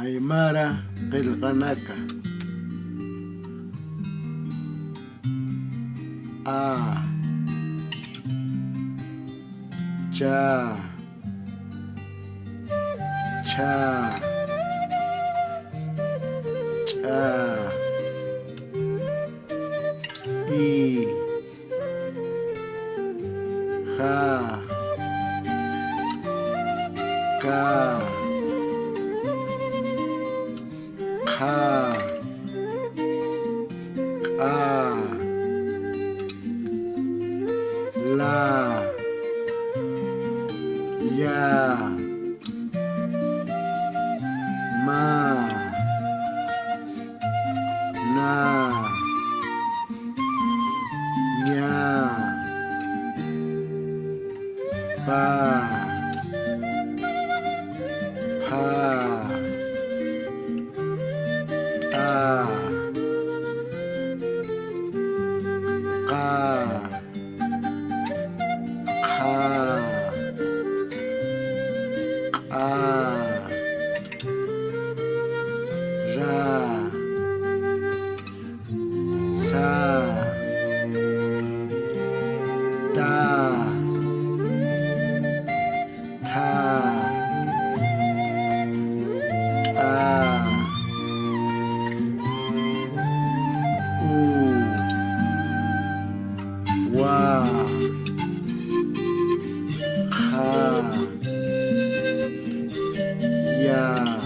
Aymara qillqanaka a cha cha cha i ha ka kha ka la ya ma na nya pa pa ta ka kha ka ra sa ta tha ta u wa kha ya